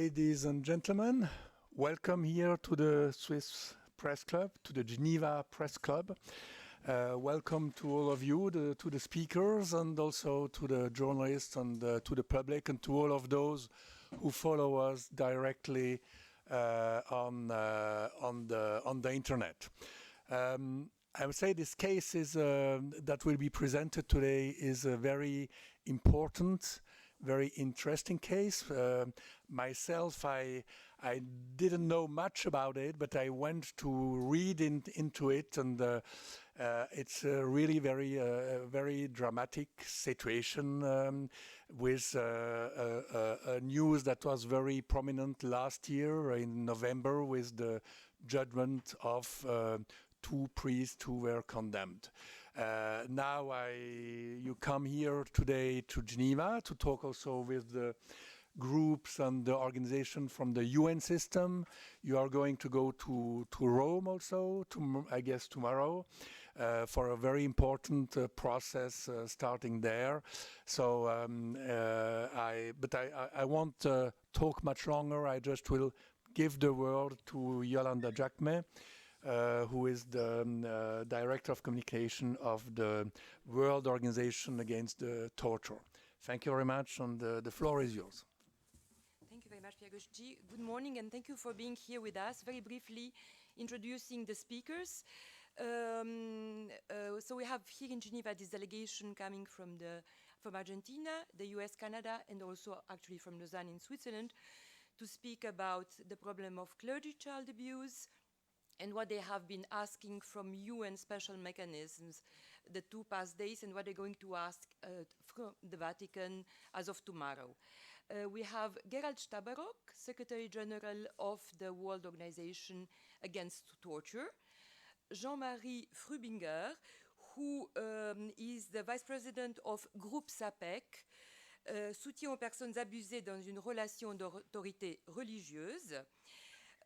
Ladies and gentlemen, welcome here to the Swiss Press Club, to the Geneva Press Club. Welcome to all of you, to the speakers, and also to the journalists and to the public, and to all of those who follow us directly on the internet. I would say this case is that will be presented today is a very important, very interesting case. Myself, I didn't know much about it, but I went to read into it, and it's a really very dramatic situation with a news that was very prominent last year in November with the judgment of 2 priests who were condemned. Now you come here today to Geneva to talk also with the groups and the organization from the UN system. You are going to go to Rome also, I guess tomorrow, for a very important process starting there. So I won't talk much longer. I just will give the word to Yolanda Xumek, who is the Director of Communication of the World Organization Against Torture. Thank you very much, and the floor is yours. Thank you very much, Pierre Gauchy. Good morning, and thank you for being here with us. Very briefly introducing the speakers. So we have here in Geneva this delegation coming from Argentina, the US, Canada, and also actually from Lausanne in Switzerland, to speak about the problem of clergy child abuse and what they have been asking from UN special mechanisms the 2 past days, and what they're going to ask from the Vatican as of tomorrow. We have Gerald Staberok, Secretary General of the World Organization Against Torture, Jean-Marie Frubinger, who is the Vice President of Groupe SAPEC, soutien aux personnes abusées dans une relation d'autorité religieuse.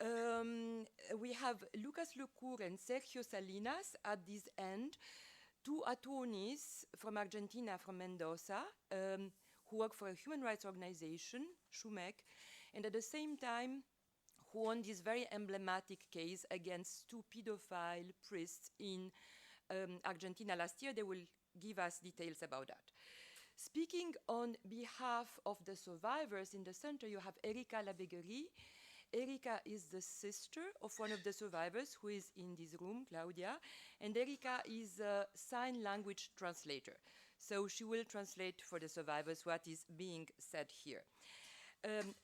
We have Lucas Lecour and Sergio Salinas at this end, 2 attorneys from Argentina, from Mendoza, who work for a human rights organization, Xumek, and at the same time who won this very emblematic case against 2 pedophile priests in Argentina last year. They will give us details about that. Speaking on behalf of the survivors in the center, you have Erika Labéguerie. Erika is the sister of one of the survivors who is in this room, Claudia, and Erika is a sign language translator. So she will translate for the survivors what is being said here.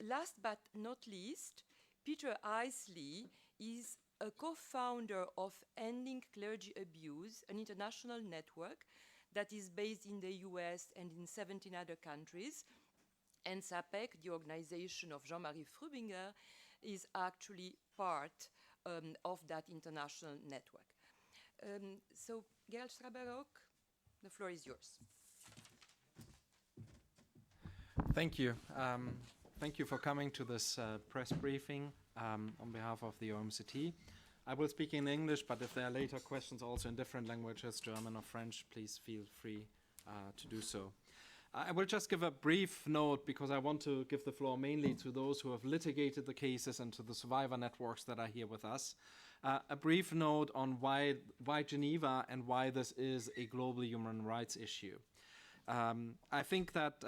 Last but not least, Peter Isley is a co-founder of Ending Clergy Abuse, an international network that is based in the US and in 17 other countries. And SAPEC, the organization of Jean-Marie Frubinger, is actually part of that international network. So, Gerald Staberok, the floor is yours. Thank you. Thank you for coming to this press briefing on behalf of the OMCT. I will speak in English, but if there are later questions also in different languages, German or French, please feel free to do so. I will just give a brief note because I want to give the floor mainly to those who have litigated the cases and to the survivor networks that are here with us. A brief note on why Geneva and why this is a global human rights issue. I think that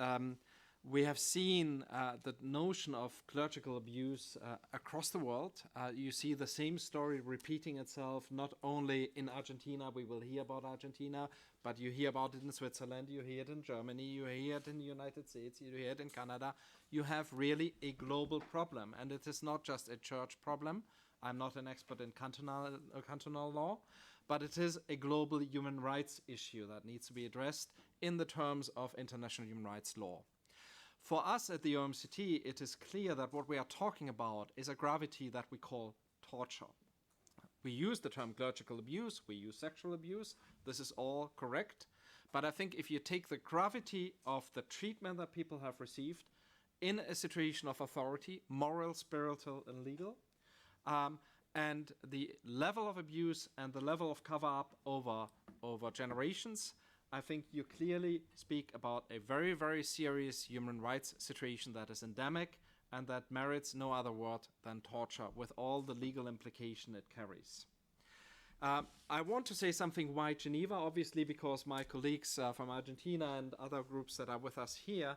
we have seen the notion of clerical abuse across the world. You see the same story repeating itself, not only in Argentina, we will hear about Argentina, but you hear about it in Switzerland, you hear it in Germany, you hear it in the United States, you hear it in Canada. You have really a global problem, and it is not just a church problem. I'm not an expert in cantonal law, but it is a global human rights issue that needs to be addressed in the terms of international human rights law. For us at the OMCT, it is clear that what we are talking about is a gravity that we call torture. We use the term clerical abuse, we use sexual abuse, this is all correct. But I think if you take the gravity of the treatment that people have received in a situation of authority, moral, spiritual, and legal, and the level of abuse and the level of cover-up over generations, I think you clearly speak about a very, very serious human rights situation that is endemic and that merits no other word than torture, with all the legal implication it carries. I want to say something why Geneva, obviously because my colleagues from Argentina and other groups that are with us here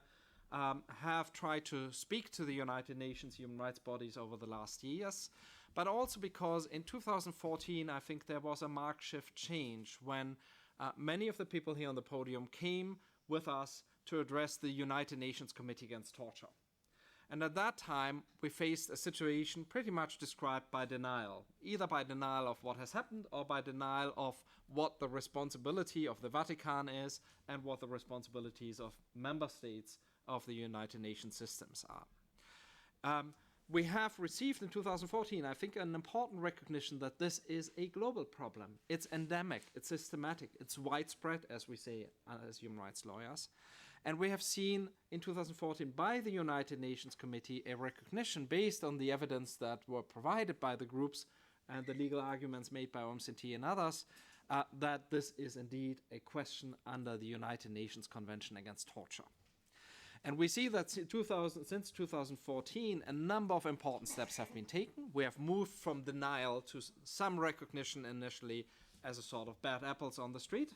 have tried to speak to the United Nations human rights bodies over the last years, but also because in 2014 I think there was a marked shift change when many of the people here on the podium came with us to address the United Nations Committee Against Torture. And at that time, we faced a situation pretty much described by denial, either by denial of what has happened or by denial of what the responsibility of the Vatican is and what the responsibilities of member states of the United Nations systems are. We have received in 2014, I think, an important recognition that this is a global problem. It's endemic, it's systematic, it's widespread, as we say as human rights lawyers. And we have seen in 2014 by the United Nations Committee a recognition based on the evidence that were provided by the groups and the legal arguments made by OMCT and others, that this is indeed a question under the United Nations Convention Against Torture. And we see that since 2014, a number of important steps have been taken. We have moved from denial to some recognition initially as a sort of bad apples on the street,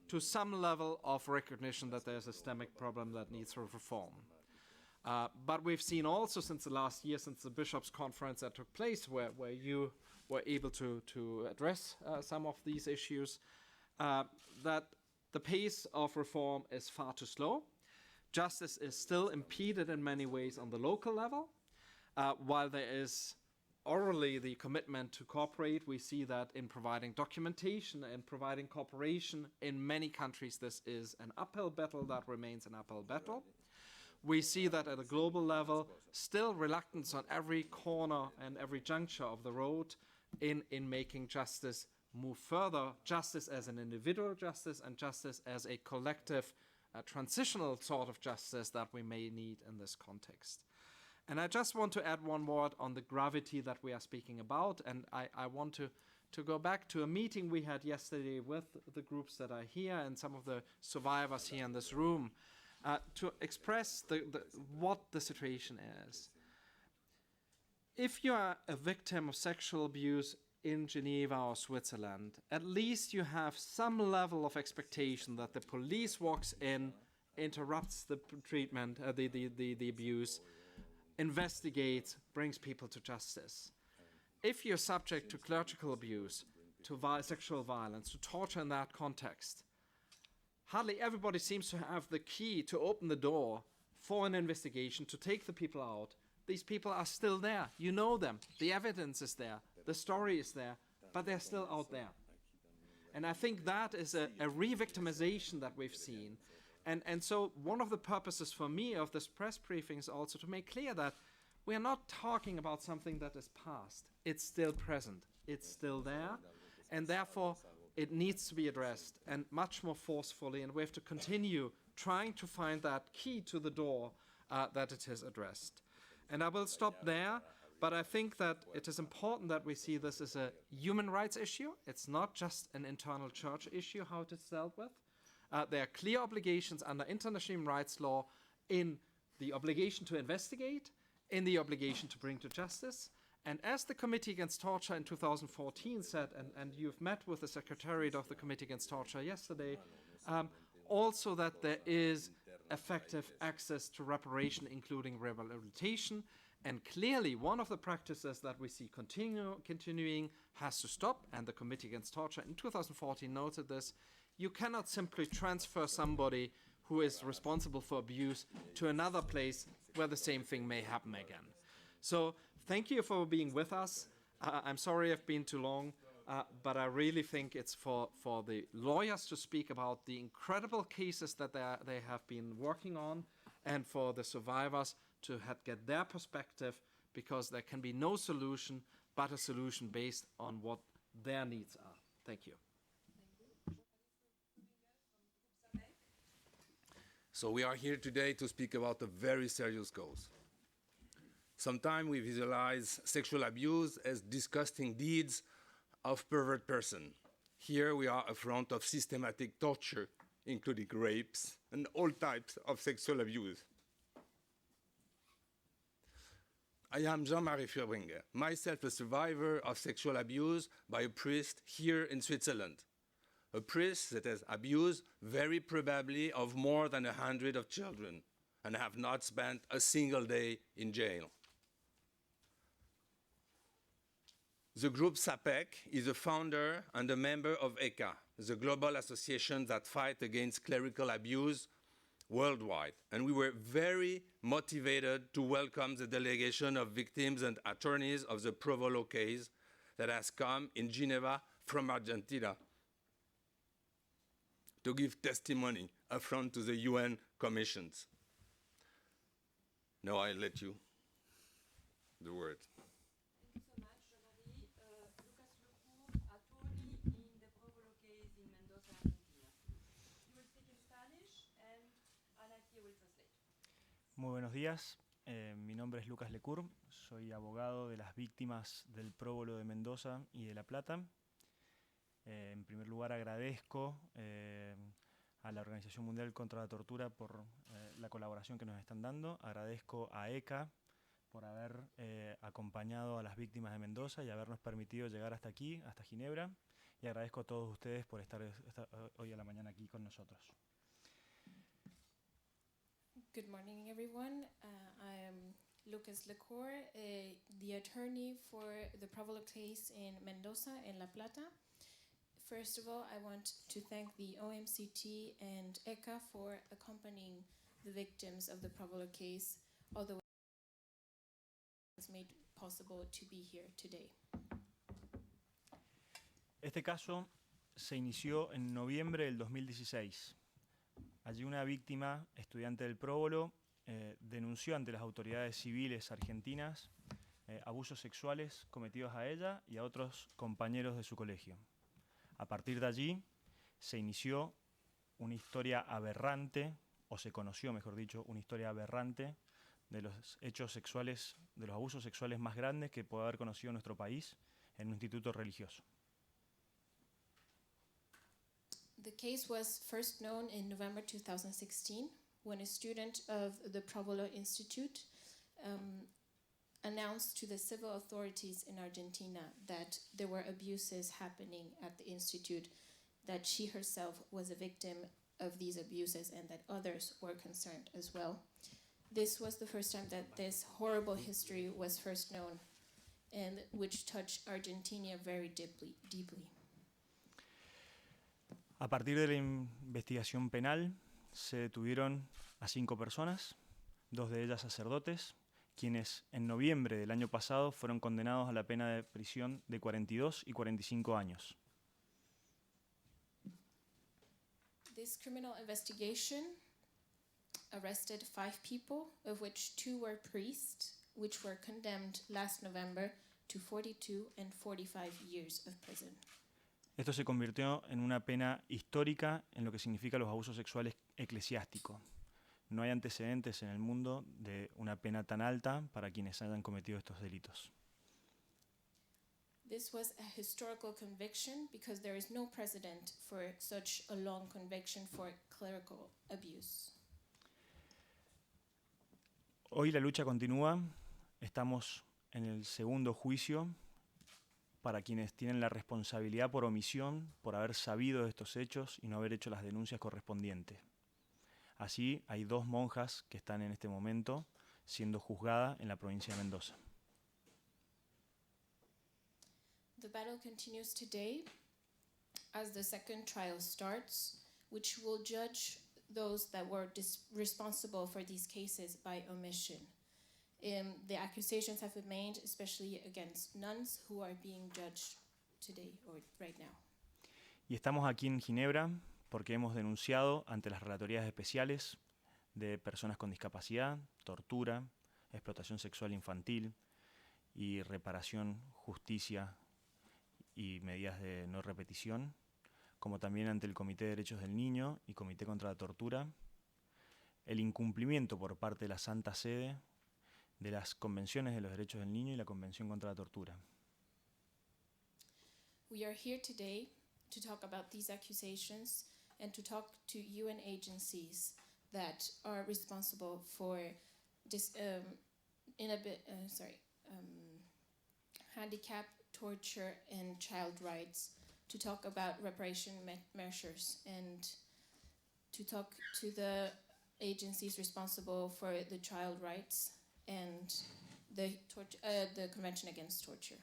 to some level of recognition that there's a systemic problem that needs reform. But we've seen also since the last year, since the Bishops' Conference that took place, where you were able to address some of these issues, that the pace of reform is far too slow. Justice is still impeded in many ways on the local level. While there is orally the commitment to cooperate, we see that in providing documentation and providing cooperation in many countries, this is an uphill battle that remains an uphill battle. We see that at a global level, still reluctance on every corner and every juncture of the road in making justice move further, justice as an individual justice and justice as a collective transitional sort of justice that we may need in this context. And I just want to add one word on the gravity that we are speaking about, and I want to go back to a meeting we had yesterday with the groups that are here and some of the survivors here in this room to express what the situation is. If you are a victim of sexual abuse in Geneva or Switzerland, at least you have some level of expectation that the police walks in, interrupts the treatment, the abuse, investigates, brings people to justice. If you're subject to clerical abuse, to sexual violence, to torture in that context, hardly everybody seems to have the key to open the door for an investigation, to take the people out. These people are still there. You know them. The evidence is there. The story is there. But they're still out there. And I think that is a re-victimization that we've seen. And so one of the purposes for me of this press briefing is also to make clear that we are not talking about something that is past. It's still present. It's still there. And therefore, it needs to be addressed, and much more forcefully. And we have to continue trying to find that key to the door that it is addressed. And I will stop there. But I think that it is important that we see this as a human rights issue. It's not just an internal church issue, how it is dealt with. There are clear obligations under international human rights law in the obligation to investigate, in the obligation to bring to justice. And as the Committee Against Torture in 2014 said, and you've met with the Secretariat of the Committee Against Torture yesterday, also that there is effective access to reparation, including rehabilitation. And clearly, one of the practices that we see continuing has to stop, and the Committee Against Torture in 2014 noted this. You cannot simply transfer somebody who is responsible for abuse to another place where the same thing may happen again. So thank you for being with us. I'm sorry I've been too long, but I really think it's for the lawyers to speak about the incredible cases that they have been working on, and for the survivors to get their perspective, because there can be no solution but a solution based on what their needs are. Thank you. So we are here today to speak about a very serious cause. Sometimes we visualize sexual abuse as disgusting deeds of pervert person. Here we are in front of systematic torture, including rapes and all types of sexual abuse. I am Jean-Marie Furbringer, myself a survivor of sexual abuse by a priest here in Switzerland. A priest that has abused very probably of more than 100 of children and have not spent a single day in jail. The group SAPEC is a founder and a member of ECA, the global association that fights against clerical abuse worldwide. And we were very motivated to welcome the delegation of victims and attorneys of the Próvolo case that has come in Geneva from Argentina to give testimony affront to the UN commissions. Now I let you the word. Thank you so much, Jean-Marie. Lucas Lecour, attorney in the Próvolo case in Mendoza, Argentina. You will speak in Spanish and Ana here will translate. Muy buenos días, mi nombre es Lucas Lecour, soy abogado de las víctimas del Próvolo de Mendoza y de La Plata. En primer lugar agradezco a la Organización Mundial contra la Tortura por la colaboración que nos están dando, agradezco a ECA por haber acompañado a las víctimas de Mendoza y habernos permitido llegar hasta aquí, hasta Ginebra, y agradezco a todos ustedes por estar hoy a la mañana aquí con nosotros. Good morning, everyone. I am Lucas Lecour, the attorney for the Próvolo case in Mendoza and La Plata. First of all, I want to thank the OMCT and ECA for accompanying the victims of the Próvolo case, although it was made possible to be here today. Este caso se inició en noviembre del 2016. Allí una víctima, estudiante del Próvolo, denunció ante las autoridades civiles argentinas abusos sexuales cometidos a ella y a otros compañeros de su colegio. A partir de allí se inició una historia aberrante, o se conoció, mejor dicho, una historia aberrante de los hechos sexuales, de los abusos sexuales más grandes que puede haber conocido nuestro país en un instituto religioso. The case was first known in November 2016 when a student of the Próvolo Institute announced to the civil authorities in Argentina that there were abuses happening at the institute, that she herself was a victim of these abuses and that others were concerned as well. This was the first time that this horrible history was first known, and which touched Argentina very deeply. A partir de la investigación penal se detuvieron a 5 personas, 2 de ellas sacerdotes, quienes en noviembre del año pasado fueron condenados a la pena de prisión de 42 y 45 años. This criminal investigation arrested 5 people, of which 2 were priests, which were condemned last November to 42 and 45 years of prison. Esto se convirtió en una pena histórica en lo que significa los abusos sexuales eclesiásticos. No hay antecedentes en el mundo de una pena tan alta para quienes hayan cometido estos delitos. This was a historical conviction because there is no precedent for such a long conviction for clerical abuse. Hoy la lucha continúa. Estamos en el segundo juicio para quienes tienen la responsabilidad por omisión, por haber sabido de estos hechos y no haber hecho las denuncias correspondientes. Así, hay 2 monjas que están en este momento siendo juzgadas en la provincia de Mendoza. The battle continues today as the second trial starts, which will judge those that were responsible for these cases by omission. The accusations have been made, especially against nuns who are being judged today or right now. Y estamos aquí en Ginebra porque hemos denunciado ante las relatorías especiales de personas con discapacidad, tortura, explotación sexual infantil y reparación, justicia y medidas de no repetición, como también ante el Comité de Derechos del Niño y Comité contra la Tortura, el incumplimiento por parte de la Santa Sede de las Convenciones de los Derechos del Niño y la Convención contra la Tortura. We are here today to talk about these accusations and to talk to UN agencies that are responsible for handicap, torture, and child rights, to talk about reparation measures and to talk to the agencies responsible for the child rights and the Convention Against Torture.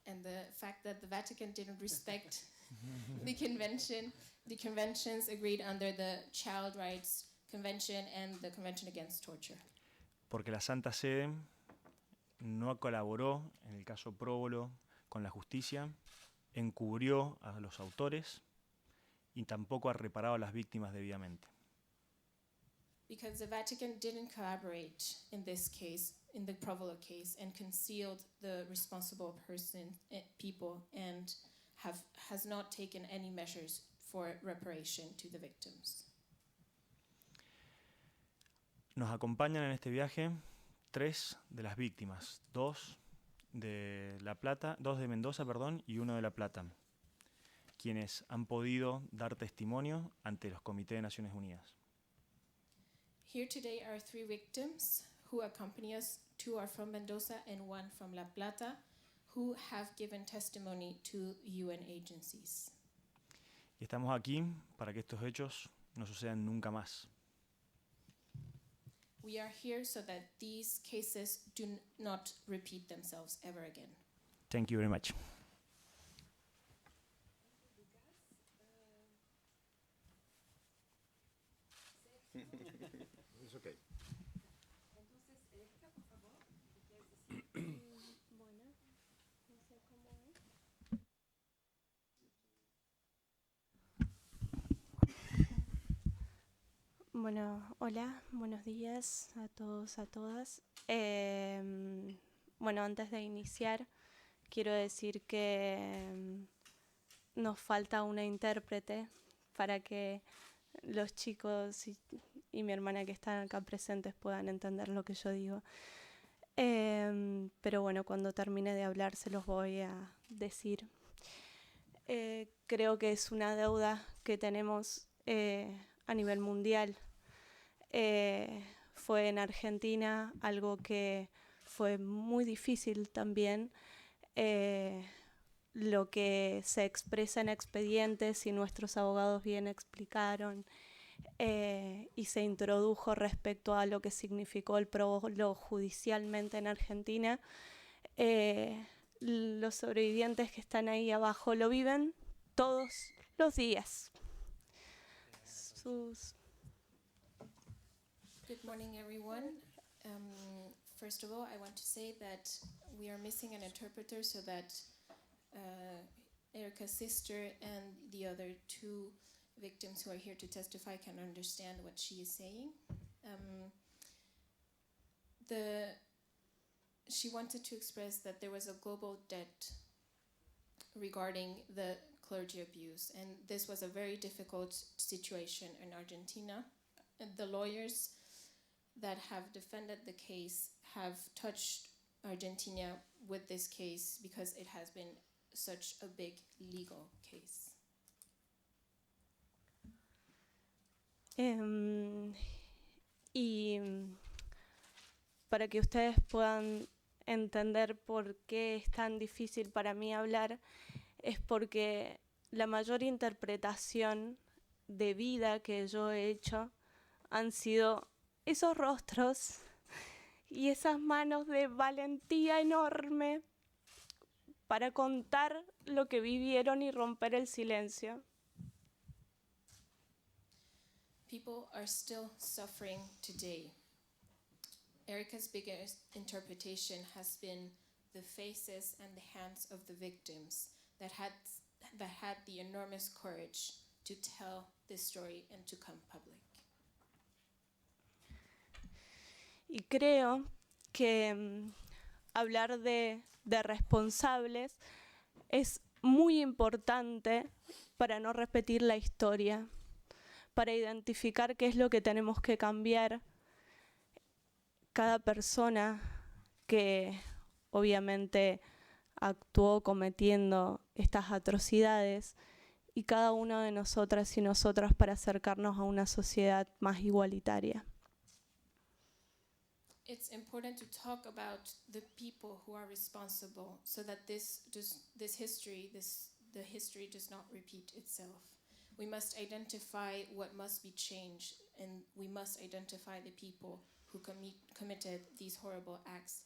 And the fact that the Vatican didn't respect the conventions agreed under the Child Rights Convention and the Convention Against Torture. Porque la Santa Sede no colaboró en el caso Próvolo con la justicia, encubrió a los autores y tampoco ha reparado a las víctimas debidamente. Because the Vatican didn't collaborate in this case, in the Próvolo case, and concealed the responsible people, and has not taken any measures for reparation to the victims. Nos acompañan en este viaje 3 de las víctimas, 2 de Mendoza, y 1 de La Plata, quienes han podido dar testimonio ante los comités de Naciones Unidas. Here today are 3 victims who accompany us. 2 are from Mendoza and 1 from La Plata, who have given testimony to UN agencies. Y estamos aquí para que estos hechos no sucedan nunca más. We are here so that these cases do not repeat themselves ever again. Thank you very much. It's okay. Bueno, hola, buenos días a todos, a todas. Bueno, antes de iniciar, quiero decir que nos falta una intérprete para que los chicos y mi hermana que están acá presentes puedan entender lo que yo digo. Pero bueno, cuando termine de hablar se los voy a decir. Creo que es una deuda que tenemos a nivel mundial. Fue en Argentina algo que fue muy difícil también. Lo que se expresa en expedientes y nuestros abogados bien explicaron y se introdujo respecto a lo que significó el próvolo judicialmente en Argentina. Los sobrevivientes que están ahí abajo lo viven todos los días. Good morning, everyone. First of all, I want to say that we are missing an interpreter so that Erica's sister and the other 2 victims who are here to testify can understand what she is saying. She wanted to express that there was a global debt regarding the clergy abuse, and this was a very difficult situation in Argentina. And the lawyers that have defended the case have touched Argentina with this case because it has been such a big legal case. Y para que ustedes puedan entender por qué es tan difícil para mí hablar, es porque la mayor interpretación de vida que yo he hecho han sido esos rostros y esas manos de valentía enorme para contar lo que vivieron y romper el silencio. People are still suffering today. Erica's biggest interpretation has been the faces and the hands of the victims that had the enormous courage to tell this story and to come public. Y creo que hablar de responsables es muy importante para no repetir la historia, para identificar qué es lo que tenemos que cambiar. Cada persona que obviamente actuó cometiendo estas atrocidades, y cada uno de nosotras y nosotras para acercarnos a una sociedad más igualitaria. It's important to talk about the people who are responsible so that the history does not repeat itself. We must identify what must be changed, and we must identify the people who committed these horrible acts,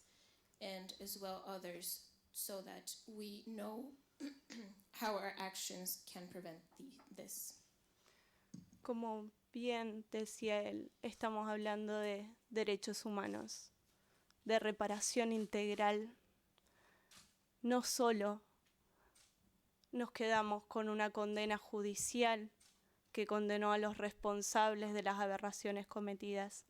and as well others, so that we know how our actions can prevent this. Como bien decía él, estamos hablando de derechos humanos, de reparación integral. No solo nos quedamos con una condena judicial que condenó a los responsables de las aberraciones cometidas.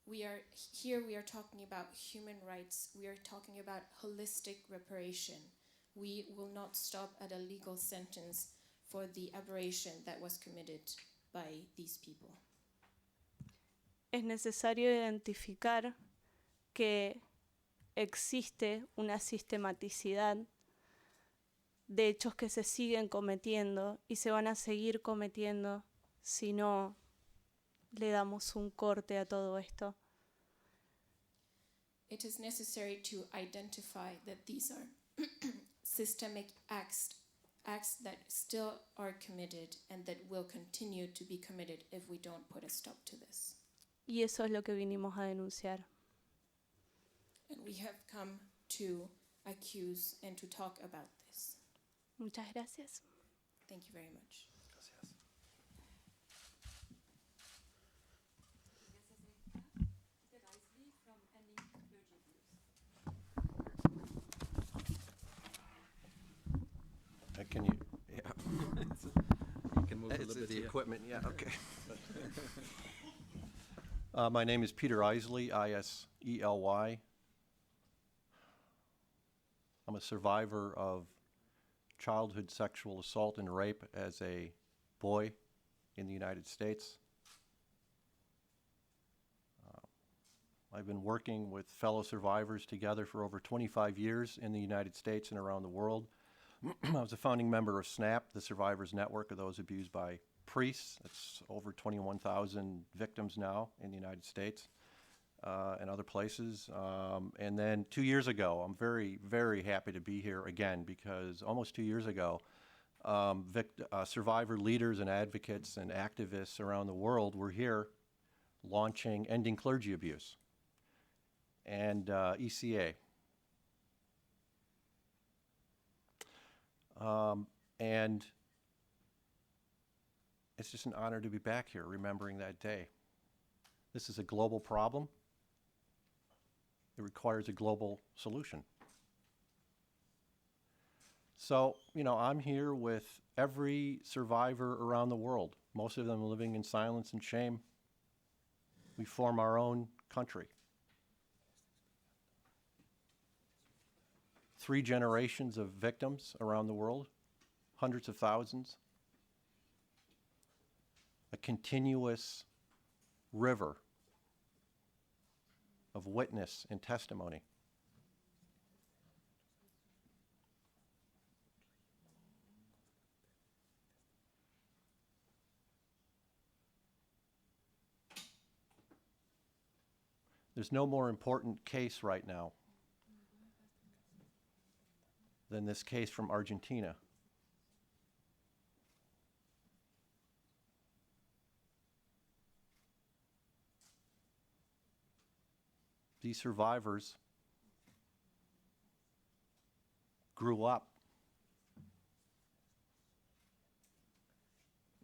We are talking about human rights. We are talking about holistic reparation. We will not stop at a legal sentence for the aberration that was committed by these people. Es necesario identificar que existe una sistematicidad de hechos que se siguen cometiendo y se van a seguir cometiendo si no le damos un corte a todo esto. It is necessary to identify that these are systemic acts that still are committed and that will continue to be committed if we don't put a stop to this. Y eso es lo que vinimos a denunciar. And we have come to accuse and to talk about this. Muchas gracias. Thank you very much. from Ending Clergy Abuse. Can you? Yeah. You can move a It's little bit the here. equipment. Yeah. Okay. My name is Peter Isley, Isely. I'm a survivor of childhood sexual assault and rape as a boy in the United States. I've been working with fellow survivors together for over 25 years in the United States and around the world. I was a founding member of SNAP, the Survivors Network of those abused by priests. It's over 21,000 victims now in the United States and other places. And then 2 years ago, I'm very, very happy to be here again because almost 2 years ago, survivor leaders and advocates and activists around the world were here launching Ending Clergy Abuse and ECA. And it's just an honor to be back here remembering that day. This is a global problem. It requires a global solution. So, I'm here with every survivor around the world, most of them living in silence and shame. We form our own country. 3 generations of victims around the world, hundreds of thousands. A continuous river of witness and testimony. There's no more important case right now than this case from Argentina. These survivors grew up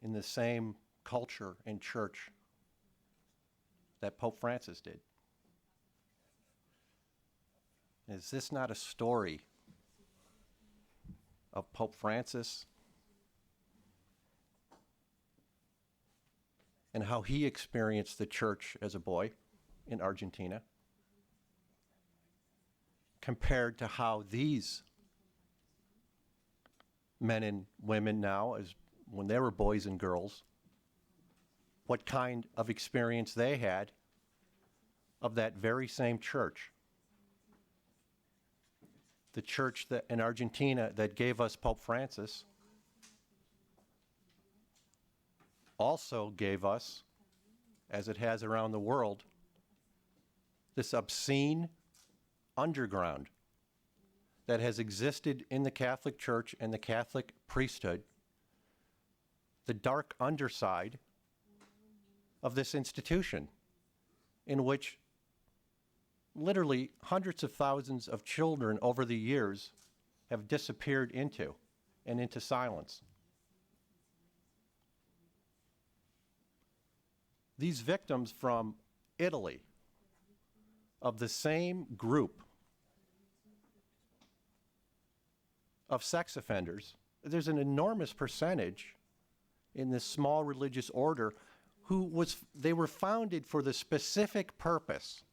in the same culture and church that Pope Francis did. Is this not a story of Pope Francis and how he experienced the church as a boy in Argentina compared to how these men and women now, as when they were boys and girls, what kind of experience they had of that very same church, the church that in Argentina that gave us Pope Francis, also gave us, as it has around the world, this obscene underground that has existed in the Catholic Church and the Catholic priesthood, the dark underside of this institution, in which literally hundreds of thousands of children over the years have disappeared into silence. These victims from Italy, of the same group of sex offenders, there's an enormous percentage in this small religious order they were founded for the specific purpose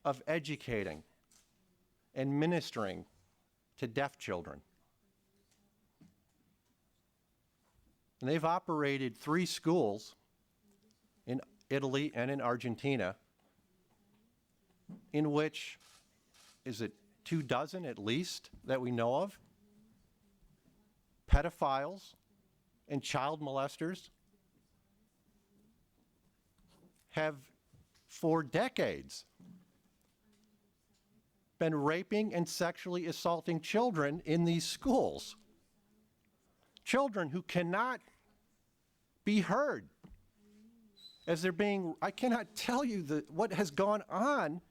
of educating and ministering to deaf children. And they've operated 3 schools in Italy and in Argentina, in which, is it 24 at least that we know of, pedophiles and child molesters have for decades been raping and sexually assaulting children in these schools. Children who cannot be heard as they're being, I cannot tell you what has gone on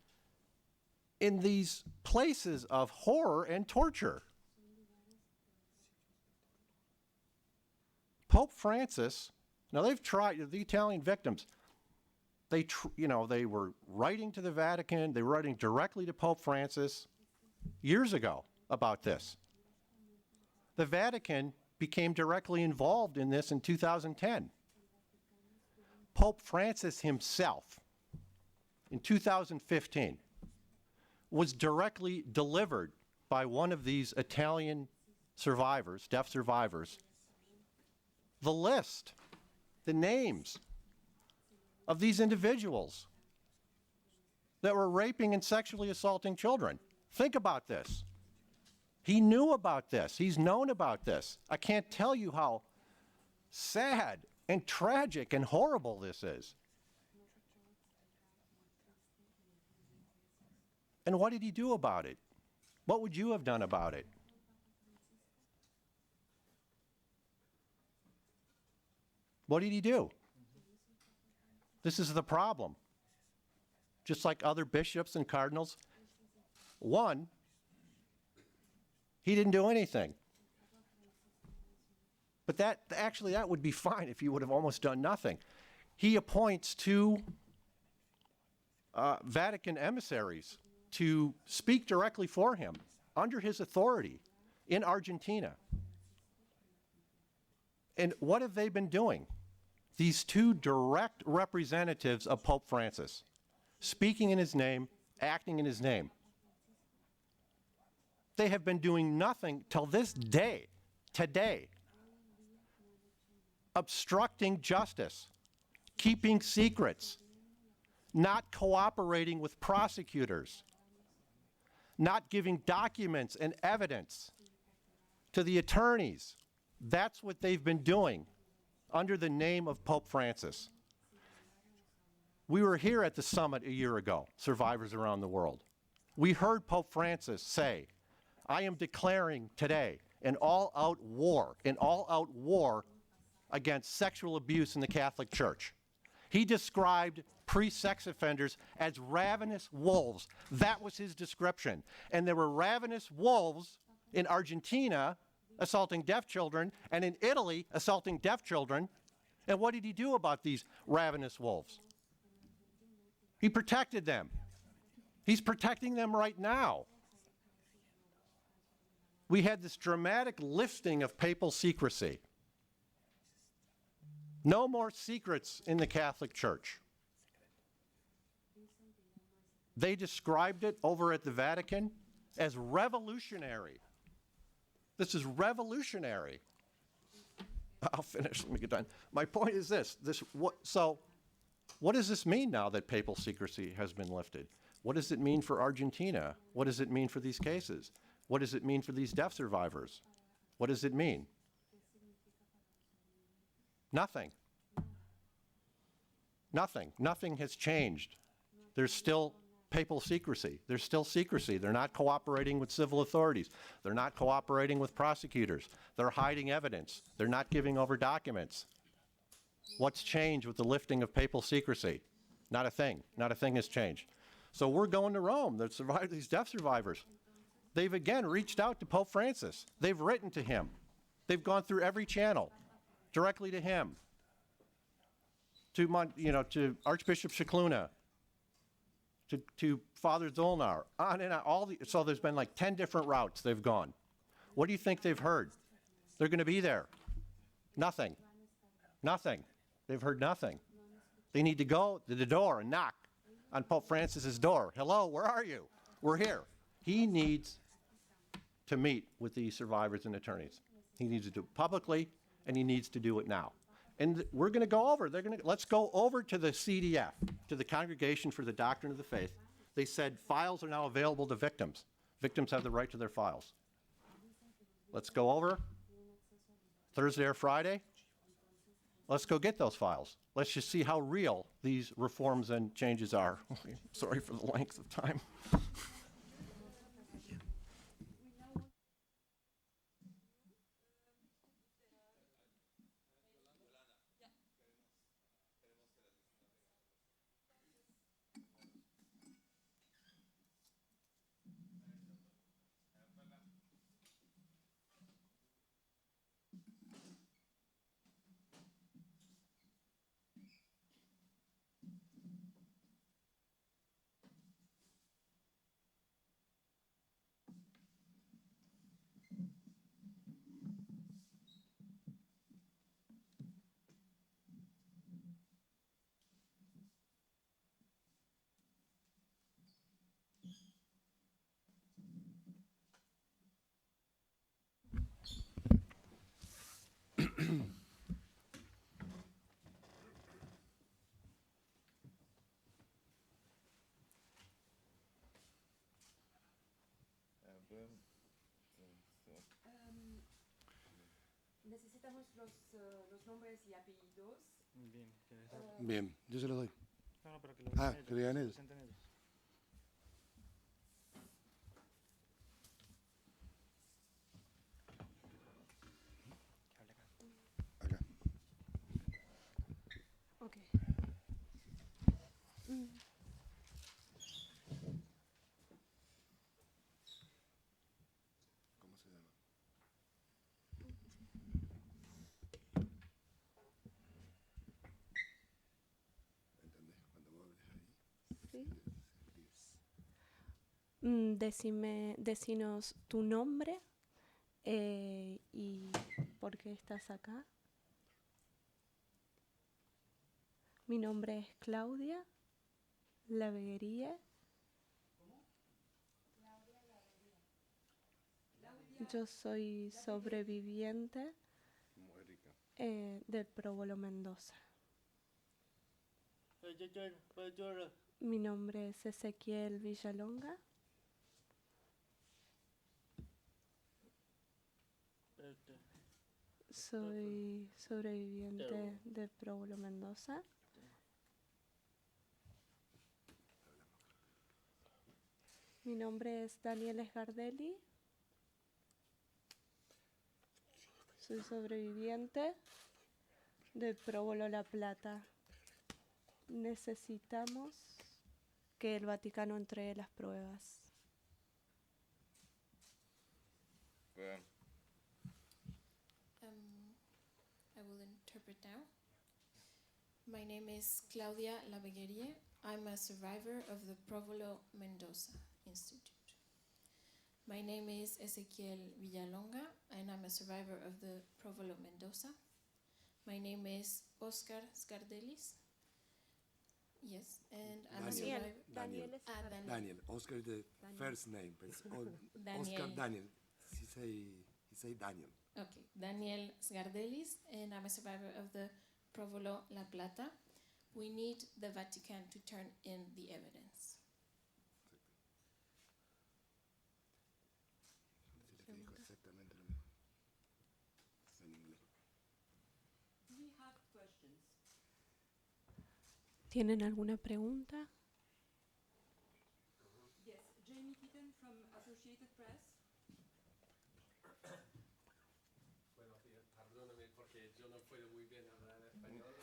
in these places of horror and torture. Pope Francis, now they've tried, the Italian victims, they were writing to the Vatican, they were writing directly to Pope Francis years ago about this. The Vatican became directly involved in this in 2010. Pope Francis himself, in 2015, was directly delivered by one of these Italian survivors, deaf survivors, the list, the names of these individuals that were raping and sexually assaulting children. Think about this. He knew about this. He's known about this. I can't tell you how sad and tragic and horrible this is. And what did he do about it? What would you have done about it? What did he do? This is the problem. Just like other bishops and cardinals, one, he didn't do anything. But that would be fine if he would have almost done nothing. He appoints 2 Vatican emissaries to speak directly for him, under his authority, in Argentina. And what have they been doing? These 2 direct representatives of Pope Francis, speaking in his name, acting in his name. They have been doing nothing till this day, today, obstructing justice, keeping secrets, not cooperating with prosecutors, not giving documents and evidence to the attorneys. That's what they've been doing under the name of Pope Francis. We were here at the summit a year ago, survivors around the world. We heard Pope Francis say, I am declaring today an all-out war against sexual abuse in the Catholic Church. He described pre-sex offenders as ravenous wolves. That was his description. And there were ravenous wolves in Argentina assaulting deaf children, and in Italy assaulting deaf children. And what did he do about these ravenous wolves? He protected them. He's protecting them right now. We had this dramatic lifting of papal secrecy. No more secrets in the Catholic Church. They described it over at the Vatican as revolutionary. This is revolutionary. I'll finish, let me get done. My point is this, so What does this mean now that papal secrecy has been lifted? What does it mean for Argentina? What does it mean for these cases? What does it mean for these deaf survivors? What does it mean? Nothing. Nothing. Nothing has changed. There's still papal secrecy. There's still secrecy. They're not cooperating with civil authorities. They're not cooperating with prosecutors. They're hiding evidence. They're not giving over documents. What's changed with the lifting of papal secrecy? Not a thing. Not a thing has changed. So we're going to Rome. These deaf survivors. They've again reached out to Pope Francis. They've written to him. They've gone through every channel, directly to him, to Archbishop Scicluna, to Father Zolnar, on and on. So there's been like 10 different routes they've gone. What do you think they've heard? They're going to be there. Nothing. Nothing. They've heard nothing. They need to go to the door and knock on Pope Francis's door. Hello, where are you? We're here. He needs to meet with these survivors and attorneys. He needs to do it publicly, and he needs to do it now. And we're going to go over. Let's go over to the CDF, to the Congregation for the Doctrine of the Faith. They said files are now available to victims. Victims have the right to their files. Let's go over Thursday or Friday. Let's go get those files. Let's just see how real these reforms and changes are. Sorry for the length of time. Necesitamos los nombres y apellidos. Bien, Bien, yo se lo doy. no, pero que lo digan ellos, que lo digan ellos. presenten ellos. Acá. Okay. ¿Cómo se llama? ¿Entendés? Cuando vos hables ahí. Sí. escribís. Decinos tu nombre y por qué estás acá. Mi nombre es Claudia Laveguerie. Yo soy sobreviviente Muy rica. del Próvolo Mendoza. Mi nombre es Ezequiel Villalonga. Soy sobreviviente del Próvolo Mendoza. Mi nombre es Daniel Sgardelli. Soy sobreviviente del Próvolo La Plata. Necesitamos que el Vaticano entregue las pruebas. Bien. I will interpret now. My name is Claudia Laveguerie. I'm a survivor of the Próvolo Mendoza Institute. My name is Ezequiel Villalonga, and I'm a survivor of the Próvolo Mendoza. My name is Oscar Sgardelis. Yes, and I'm a survivor. Daniel. Daniel. Daniel. Oscar is the first name, but it's Oscar Daniel. He say Daniel. Okay, Daniel Sgardelis, and I'm a survivor of the Próvolo La Plata. We need the Vatican to turn in the evidence. We have questions. ¿Tienen alguna pregunta? Yes, Jamie Keaton from Associated Press. Buenos días, perdóname porque yo no puedo muy bien hablar español.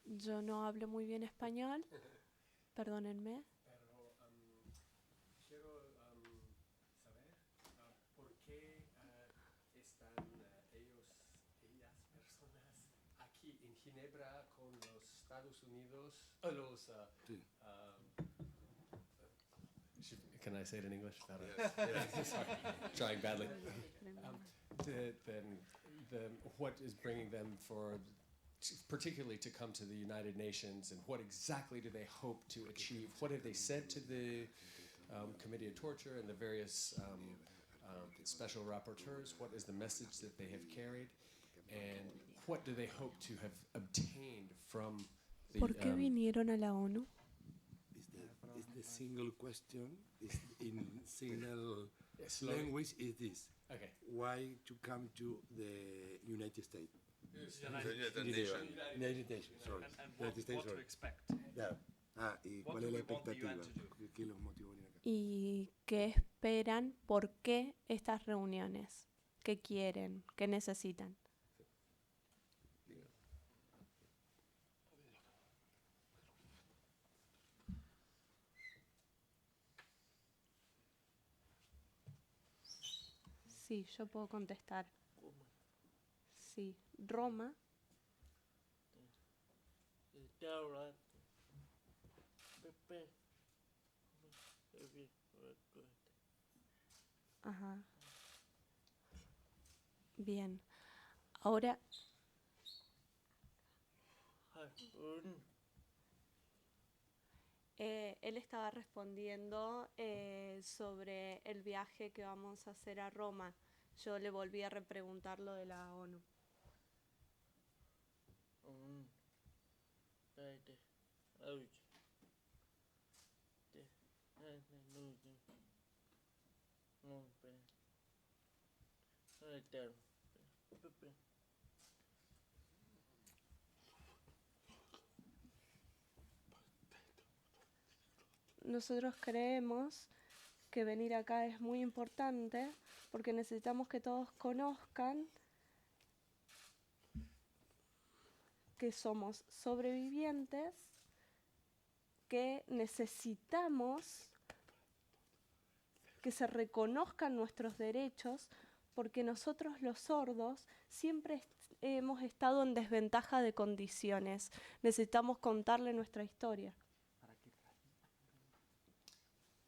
Yo no hablo muy bien español, perdónenme. Pero quiero saber por qué están ellas personas aquí en Ginebra con los Estados Unidos, can I say it in English? Sorry, trying badly. What is bringing them particularly to come to the United Nations, and what exactly do they hope to achieve? What have they said to the Committee of Torture and the various special rapporteurs? What is the message that they have carried? And what do they hope to have obtained from the... ¿Por qué vinieron a la ONU? Is the single question, is in single language, is this. Okay. Why to come to the United States? United Nations. United Nations, sorry. And United States, what to sorry. expect. Yeah. ¿Y What cuál do es la we want the expectativa? UN to do? ¿Qué los motivó a venir acá? ¿Y qué esperan? ¿Por qué estas reuniones? ¿Qué quieren? ¿Qué necesitan? Sí, yo puedo contestar. Sí, Roma. Ajá. Bien. Ahora. Él estaba respondiendo sobre el viaje que vamos a hacer a Roma. Yo le volví a repreguntar lo de la ONU. Nosotros creemos que venir acá es muy importante porque necesitamos que todos conozcan que somos sobrevivientes, que necesitamos que se reconozcan nuestros derechos, porque nosotros los sordos siempre hemos estado en desventaja de condiciones. Necesitamos contarle nuestra historia.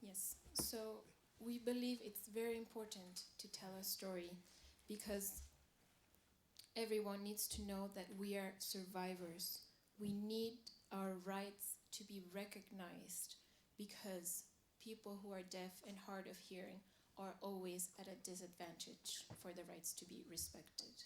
Yes, so we believe it's very important to tell a story because everyone needs to know that we are survivors. We need our rights to be recognized because people who are deaf and hard of hearing are always at a disadvantage for the rights to be respected.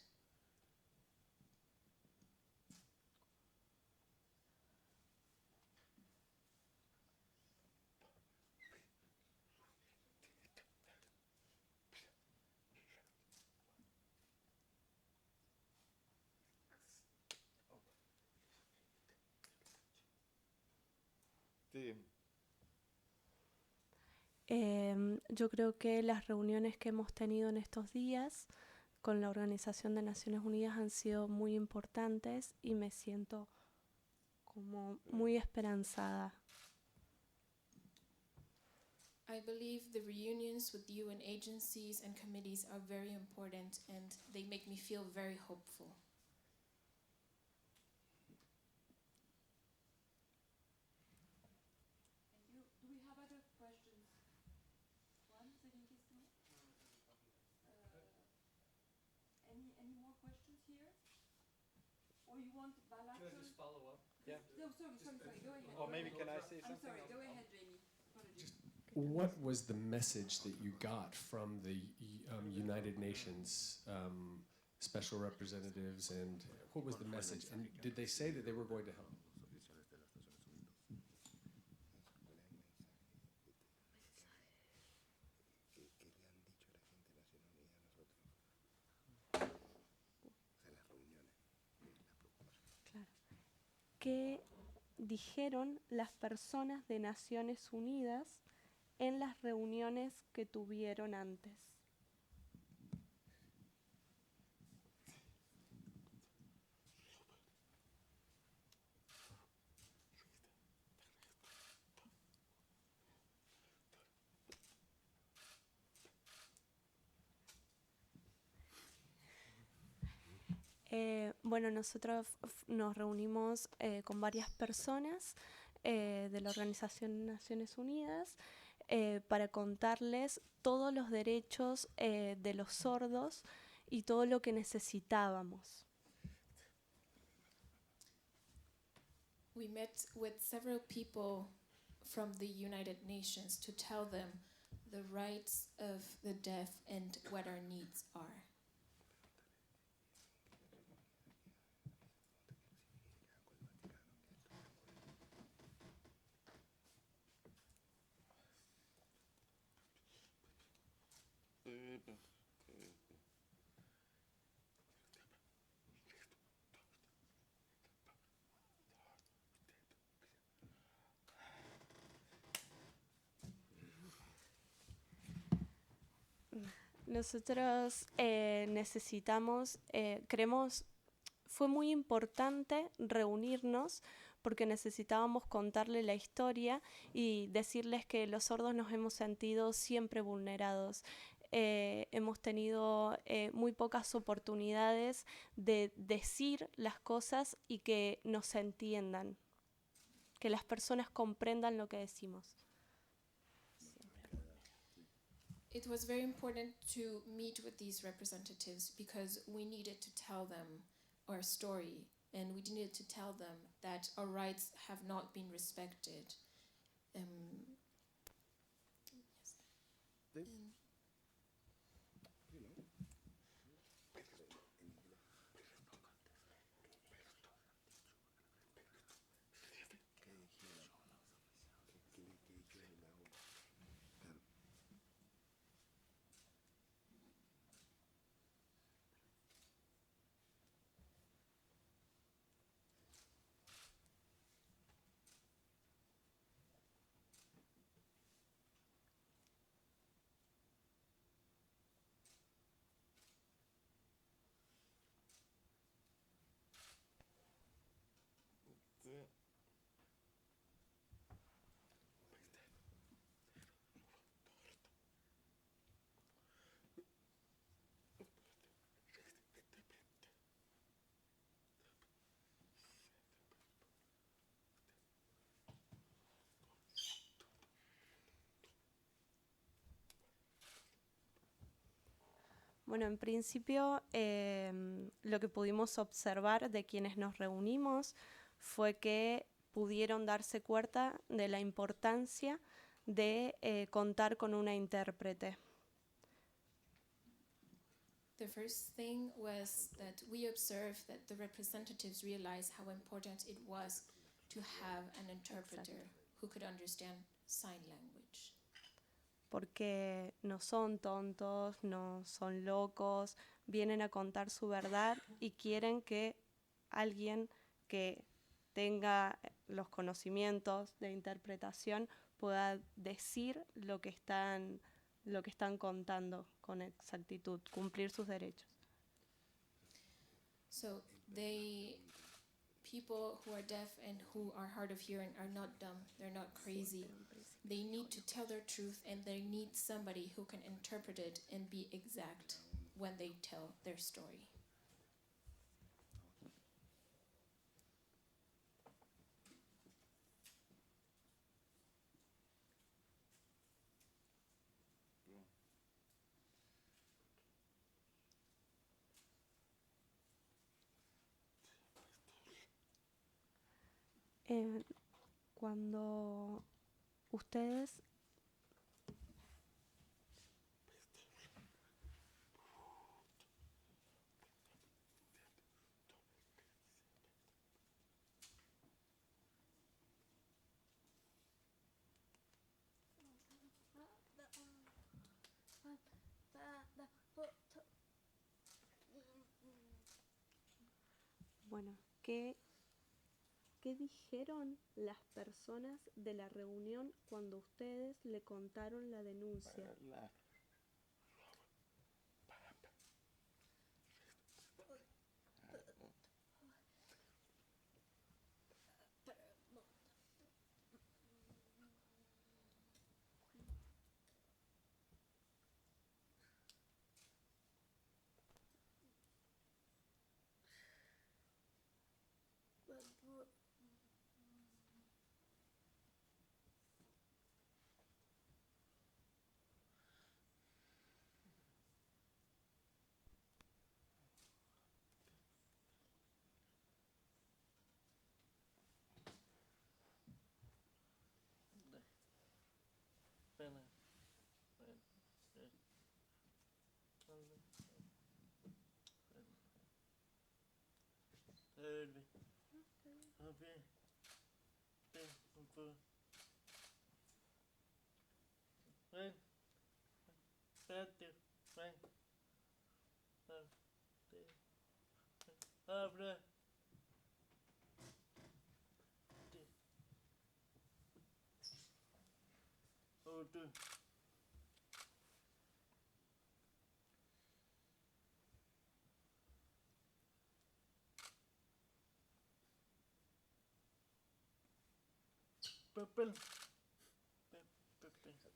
Yo creo que las reuniones que hemos tenido en estos días con la Organización de Naciones Unidas han sido muy importantes y me siento como muy esperanzada. I believe the reunions with UN agencies and committees are very important and they make me feel very hopeful. Do we have other questions? One, second, any more questions here? Or you want bilateral? Can I just follow up? Yeah. No, sorry, go ahead. Or maybe can I say I'm something? sorry, go ahead, Jamie. Apologies. What was the message that you got from the United Nations special representatives, and what was the message? And did they say that they were going to help? ¿Qué dijeron las personas de Naciones Unidas en las reuniones que tuvieron antes? Bueno, nosotros nos reunimos con varias personas de la Organización de Naciones Unidas para contarles todos los derechos de los sordos y todo lo que necesitábamos. We met with several people from the United Nations to tell them the rights of the deaf and what our needs are. Nosotros creemos, fue muy importante reunirnos porque necesitábamos contarle la historia y decirles que los sordos nos hemos sentido siempre vulnerados. Hemos tenido muy pocas oportunidades de decir las cosas y que nos entiendan, que las personas comprendan lo que decimos. It was very important to meet with these representatives because we needed to tell them our story, and we needed to tell them that our rights have not been respected. Bueno, en principio lo que pudimos observar de quienes nos reunimos fue que pudieron darse cuenta de la importancia de contar con una intérprete. The first thing was that we observed that the representatives realized how important it was to have an interpreter who could understand sign language. Porque no son tontos, no son locos, vienen a contar su verdad y quieren que alguien que tenga los conocimientos de interpretación pueda decir lo que están contando con exactitud, cumplir sus derechos. So people who are deaf and who are hard of hearing are not dumb, they're not crazy. They need to tell their truth, and they need somebody who can interpret it and be exact when they tell their story. Cuando ustedes Bueno, ¿qué dijeron las personas de la reunión cuando ustedes le contaron la denuncia?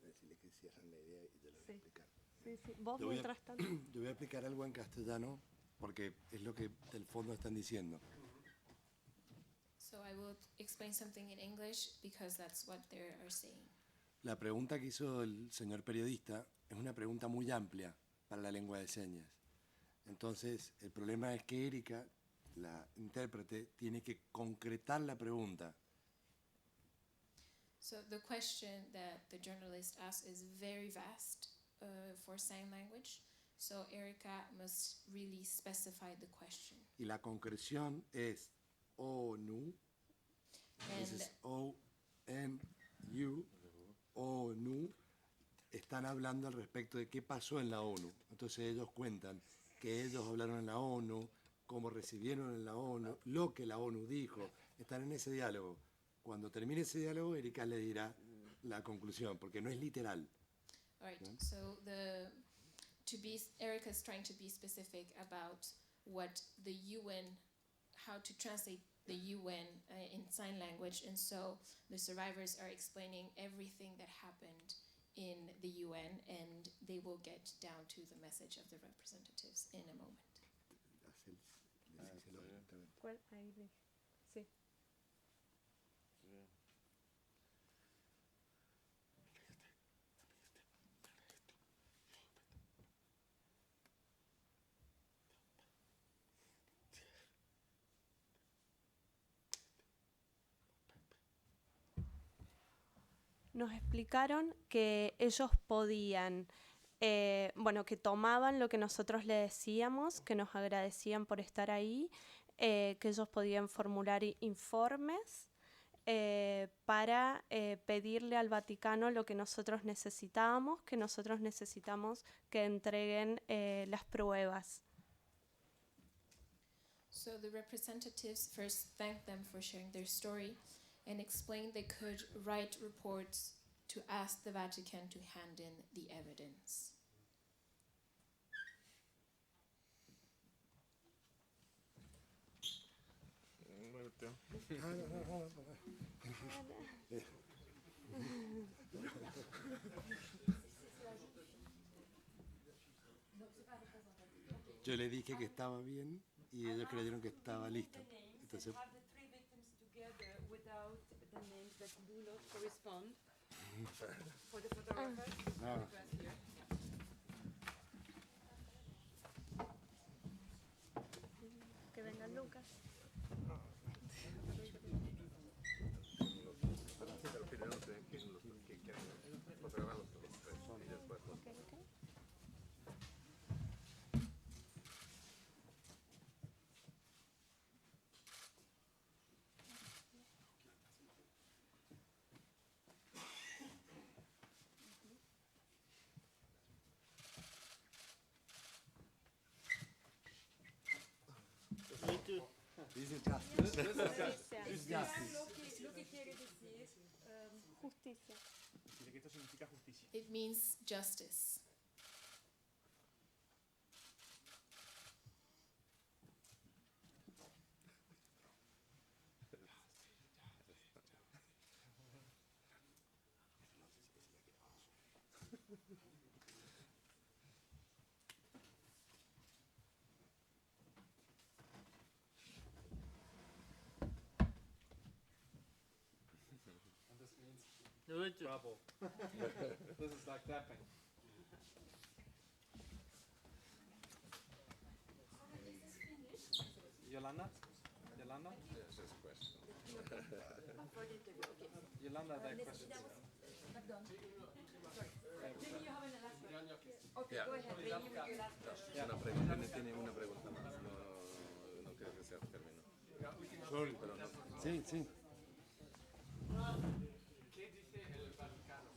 Decirle que cierran la idea y te lo voy a explicar. Sí. Vos Yo voy a- mientras tanto. Yo voy a explicar algo en castellano porque es lo que del fondo están diciendo. So I will explain something in English because that's what they are saying. La pregunta que hizo el señor periodista es una pregunta muy amplia para la lengua de señas. Entonces, el problema es que Erika, la intérprete, tiene que concretar la pregunta. So the question that the journalist asked is very vast for sign language. So Erica must really specify the question. Y la concreción es ONU, entonces ONU, ONU, están hablando al respecto de qué pasó en la ONU. Entonces ellos cuentan que ellos hablaron en la ONU, cómo recibieron en la ONU, lo que la ONU dijo. Están en ese diálogo. Cuando termine ese diálogo, Erika le dirá la conclusión, porque no es literal. All right. So Erica's trying to be specific about what the UN, how to translate the UN in sign language, and so the survivors are explaining everything that happened in the UN, and they will get down to the message of the representatives in a moment. ¿Cuál? Ahí dije. Sí. Nos explicaron que ellos podían, que tomaban lo que nosotros le decíamos, que nos agradecían por estar ahí, que ellos podían formular informes para pedirle al Vaticano lo que nosotros necesitábamos, que nosotros necesitamos que entreguen las pruebas. So the representatives first thanked them for sharing their story and explained they could write reports to ask the Vatican to hand in the evidence. Yo le dije que estaba bien y ellos creyeron que estaba listo. Entonces, Have the three victims together without the names that do not correspond for the photographers. no. Here. Que venga Lucas. This is justice. Justicia. This is justice. Lo que quiere decir. Justicia. Dice que esto significa justicia. It means justice. Trouble. This is like tapping. Yolanda? Yolanda? Yolanda, that question. Yeah. Go ahead, maybe with your last question. Una pregunta, tiene una pregunta más. No creo que sea el término. Pero no. Sí, sí. ¿Qué dice el Vaticano?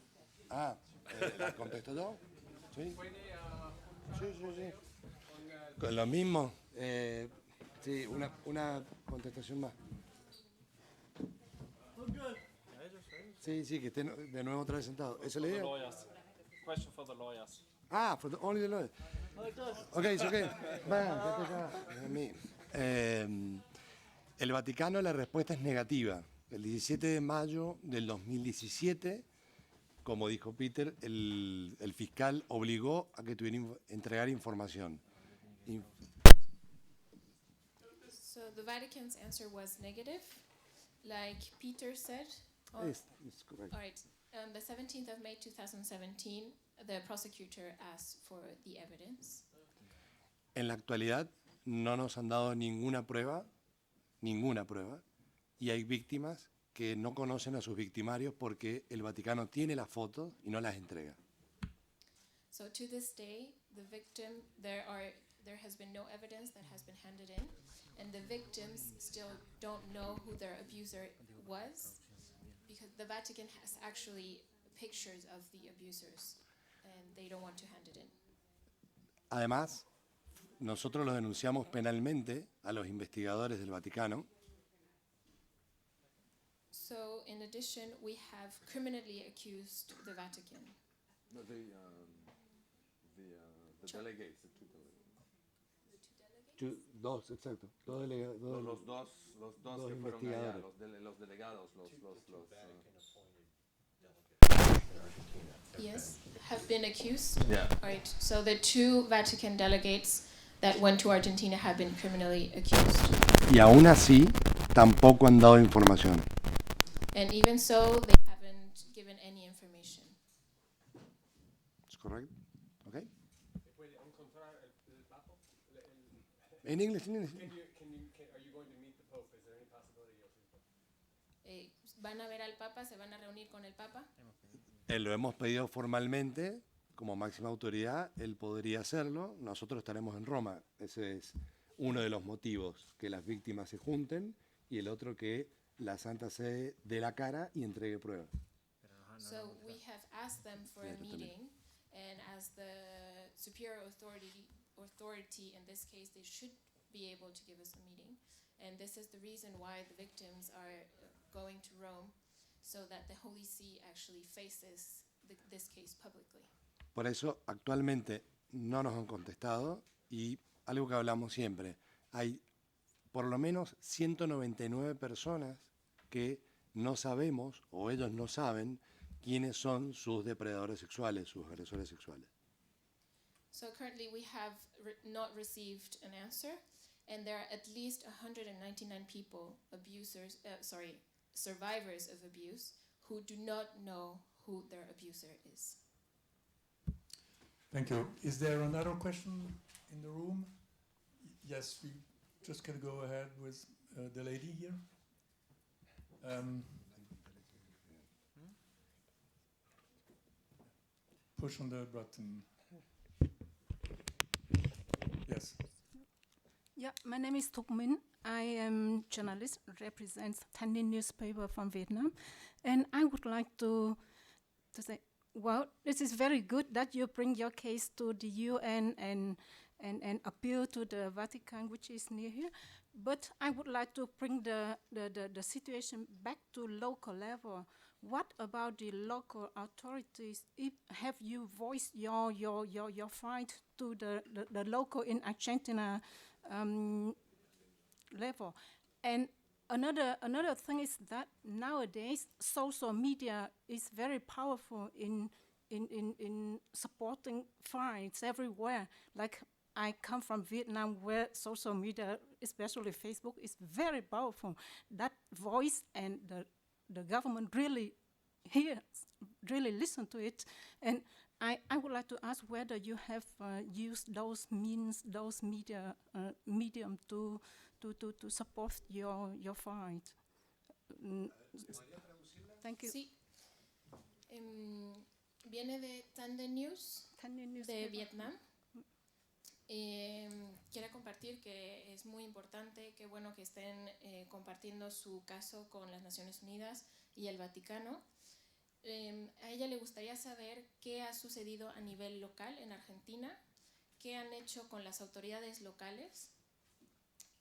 Ah, ¿la contesto yo? Sí. ¿Puede Sí, sí, sí. Con lo mismo. Sí, una contestación más. Sí, sí, que esté de nuevo otra vez sentado. ¿Eso le digo? Lawyers. Question for the lawyers. Ah, for the only the lawyer. Okay, it's okay. El Vaticano, la respuesta es negativa. El 17 de mayo del 2017, como dijo Peter, el fiscal obligó a que tuvieran entregar información. So the Vatican's answer was negative, like Peter said. It's correct. All right. On the 17th of May 2017, the prosecutor asked for the evidence. En la actualidad no nos han dado ninguna prueba, y hay víctimas que no conocen a sus victimarios porque el Vaticano tiene las fotos y no las entrega. So to this day, the victim, there has been no evidence that has been handed in, and the victims still don't know who their abuser was, because the Vatican has actually pictures of the abusers, and they don't want to hand it in. Además, nosotros los denunciamos penalmente a los investigadores del Vaticano. So in addition, we have criminally accused the Vatican. No, the delegates, the two delegates. Dos, exacto. Dos delegados. Los dos que fueron allá, los delegados, Yes, have been accused. Yeah. Right. So the two Vatican delegates that went to Argentina have been criminally accused. Y aún así, tampoco han dado información. And even so, they haven't given any information. ¿Es correcto? ¿Ok? ¿Puede encontrar el Papa? En inglés, en inglés. Are you going to meet the Pope? Is there any possibility of ¿Van a ver al Papa? ¿Se van a reunir con el Papa? Lo hemos pedido formalmente, como máxima autoridad, él podría hacerlo. Nosotros estaremos en Roma. Ese es uno de los motivos, que las víctimas se junten, y el otro que la Santa Sede dé la cara y entregue pruebas. So we have asked them for a meeting, and as the superior authority in this case, they should be able to give us a meeting. And this is the reason why the victims are going to Rome, so that the Holy See actually faces this case publicly. Por eso, actualmente no nos han contestado, y algo que hablamos siempre, hay por lo menos 199 personas que no sabemos, o ellos no saben, quiénes son sus depredadores sexuales, sus agresores sexuales. So currently we have not received an answer, and there are at least 199 people, survivors of abuse, who do not know who their abuser is. Thank you. Is there another question in the room? Yes, we just can go ahead with the lady here. Push on the button. Yes. Yeah, my name is Thuc Minh. I am journalist, represents Thanh newspaper from Vietnam, and I would like to say, well, this is very good that you bring your case to the UN and appeal to the Vatican, which is near here. But I would like to bring the situation back to local level. What about the local authorities? Have you voiced your fight to the local in Argentina level? And another thing is that nowadays social media is very powerful in supporting fights everywhere. Like I come from Vietnam, where social media, especially Facebook, is very powerful. That voice and the government really listen to it. And I would like to ask whether you have used those means, those medium to support your fight. Thank you. Sí. Viene de Tande News, de Vietnam. Quiero compartir que es muy importante, que bueno que estén compartiendo su caso con las Naciones Unidas y el Vaticano. A ella le gustaría saber qué ha sucedido a nivel local en Argentina, qué han hecho con las autoridades locales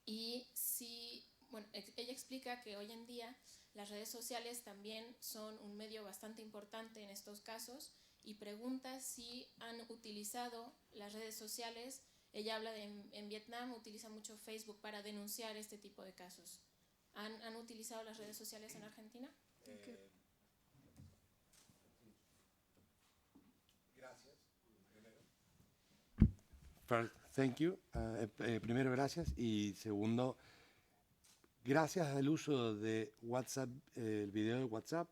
y si, bueno, ella explica que hoy en día las redes sociales también son un medio bastante importante en estos casos y pregunta si han utilizado las redes sociales. Ella habla de en Vietnam utiliza mucho Facebook para denunciar este tipo de casos. ¿Han utilizado las redes sociales en Argentina? Gracias. First, thank you. Primero, gracias. Y segundo, gracias al uso de WhatsApp, el video de WhatsApp,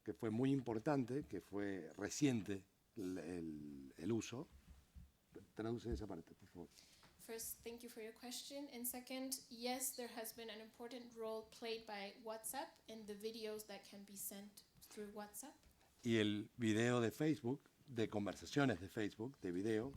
que fue muy importante, que fue reciente el uso. Traduce esa parte, por favor. First, thank you for your question. And second, yes, there has been an important role played by WhatsApp and the videos that can be sent through WhatsApp. Y el video de Facebook, de conversaciones de Facebook, de video.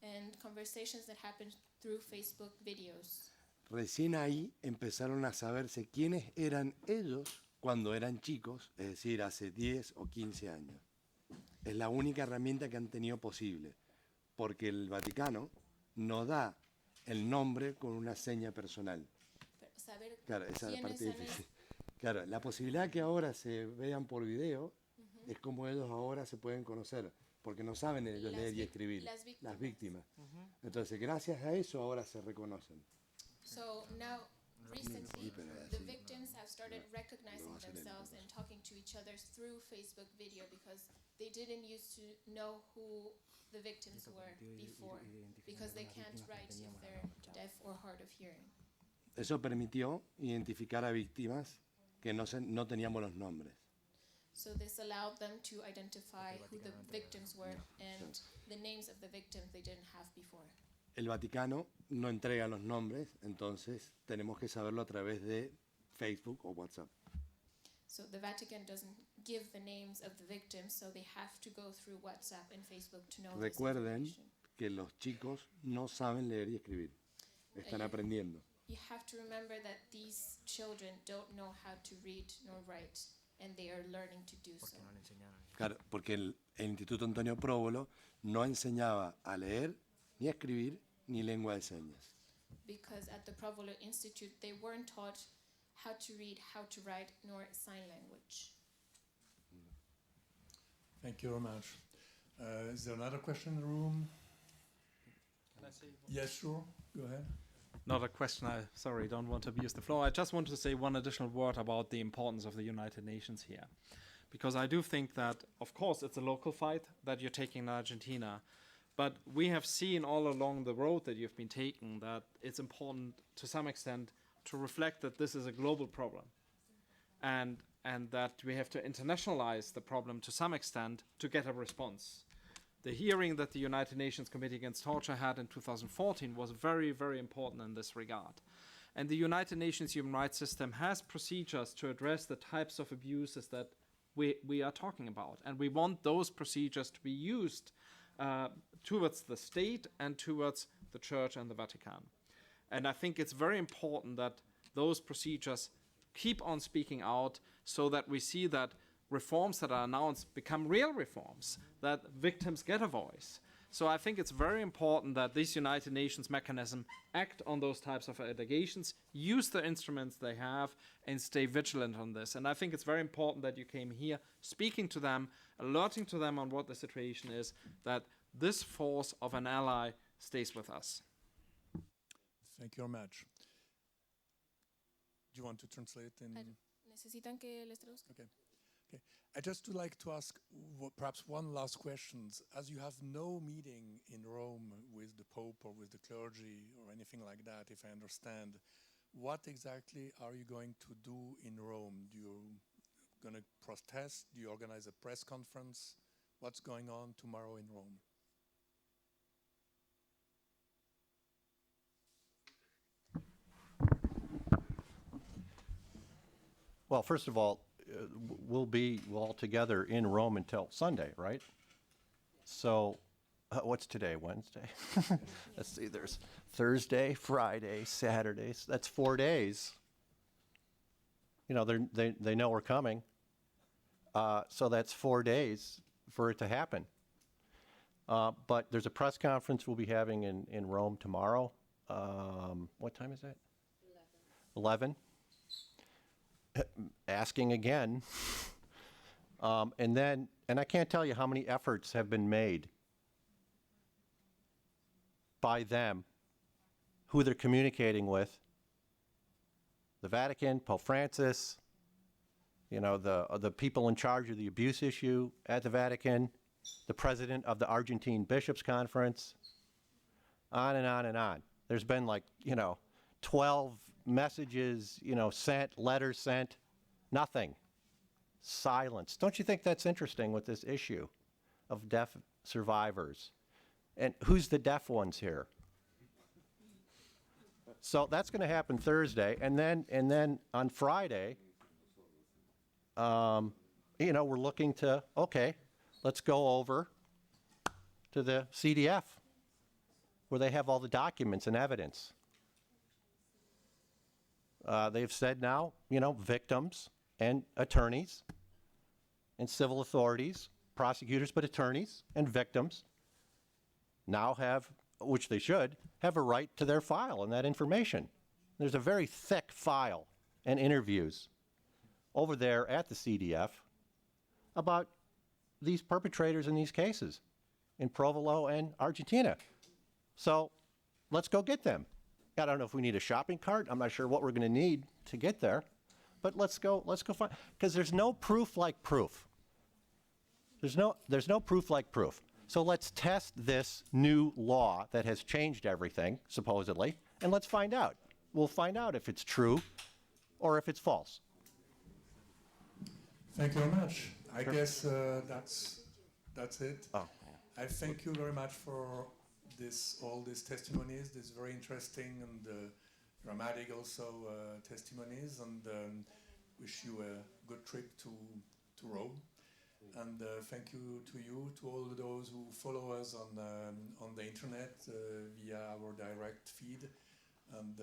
And conversations that happen through Facebook videos. Recién ahí empezaron a saberse quiénes eran ellos cuando eran chicos, es decir, hace 10 o 15 años. Es la única herramienta que han tenido posible, porque el Vaticano no da el nombre con una seña personal. Saber Claro, esa es la parte quiénes difícil. Claro, la posibilidad que ahora se vean por video es como ellos ahora se pueden conocer, porque no saben ellos leer y escribir, las víctimas. Entonces, gracias a eso ahora se reconocen. So now, recently, the victims have started recognizing themselves and talking to each other through Facebook video because they didn't used to know who the victims were before because they can't write if they're deaf or hard of hearing. Eso permitió identificar a víctimas que no teníamos los nombres. So this allowed them to identify who the victims were and the names of the victims they didn't have before. El Vaticano no entrega los nombres, entonces tenemos que saberlo a través de Facebook o WhatsApp. So the Vatican doesn't give the names of the victims, so they have to go through WhatsApp and Facebook to know this Recuerden information. que los chicos no saben leer y escribir, están aprendiendo. You have to remember that these children don't know how to read nor write, and they are learning to do so. Claro, porque el Instituto Antonio Próvolo no enseñaba a leer ni a escribir ni lengua de señas. Because at the Próvolo Institute, they weren't taught how to read, how to write, nor sign language. Thank you very much. Is there another question in the room? Can I say? Yes, sure. Go ahead. Not a question, sorry, don't want to abuse the floor. I just want to say one additional word about the importance of the United Nations here. Because I do think that, of course, it's a local fight that you're taking in Argentina, but we have seen all along the road that you've been taking that it's important to some extent to reflect that this is a global problem and that we have to internationalize the problem to some extent to get a response. The hearing that the United Nations Committee Against Torture had in 2014 was very, very important in this regard. And the United Nations human rights system has procedures to address the types of abuses that we are talking about. And we want those procedures to be used towards the state and towards the Church and the Vatican. And I think it's very important that those procedures keep on speaking out so that we see that reforms that are announced become real reforms, that victims get a voice, So I think it's very important that this United Nations mechanism act on those types of allegations, use the instruments they have, and stay vigilant on this. And I think it's very important that you came here speaking to them, alerting to them on what the situation is, that this force of an ally stays with us. Thank you very much. Do you want to translate in? ¿Necesitan que les traduzca? Okay. Okay. I just would like to ask perhaps one last question. As you have no meeting in Rome with the Pope or with the clergy or anything like that, if I understand, what exactly are you going to do in Rome? Do you going to protest? Do you organize a press conference? What's going on tomorrow in Rome? Well, first of all, we'll be all together in Rome until Sunday, right? So, what's today, Wednesday? Let's see, there's Thursday, Friday, Saturday, so that's 4 days. You know, they know we're coming. So that's 4 days for it to happen. But there's a press conference we'll be having in Rome tomorrow. What time is that? 11. Asking again. And I can't tell you how many efforts have been made by them, who they're communicating with. The Vatican, Pope Francis, you know, the people in charge of the abuse issue at the Vatican, the president of the Argentine Bishops' Conference, on and on and on. There's been 12 messages, sent, letters sent, nothing. Silence. Don't you think that's interesting with this issue of deaf survivors? And who's the deaf ones here? So that's going to happen Thursday, and then on Friday, we're looking to, okay, let's go over to the CDF, where they have all the documents and evidence. They've said now, victims and attorneys and civil authorities, prosecutors, but attorneys and victims now have, which they should, have a right to their file and that information. There's a very thick file and interviews over there at the CDF about these perpetrators in these cases in Próvolo and Argentina. So let's go get them. I don't know if we need a shopping cart. I'm not sure what we're going to need to get there, but let's go find, because there's no proof like proof. There's no proof like proof. So let's test this new law that has changed everything, supposedly, and let's find out. We'll find out if it's true or if it's false. Thank you very much. I Sure. guess that's it. Oh. I thank you very much for all these testimonies, these very interesting and dramatic also testimonies, and wish you a good trip to Rome. And thank you to all those who follow us on the internet via our direct feed, and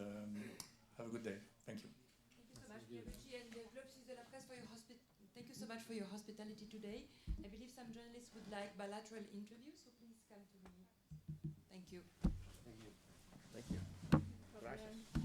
have a good day. Thank you. Thank you so much, Pierluigi, and the Globe Suisse de la Presse for your thank you so much for your hospitality today. I believe some journalists would like bilateral interviews, so please come to me. Thank you. Thank you. Gracias.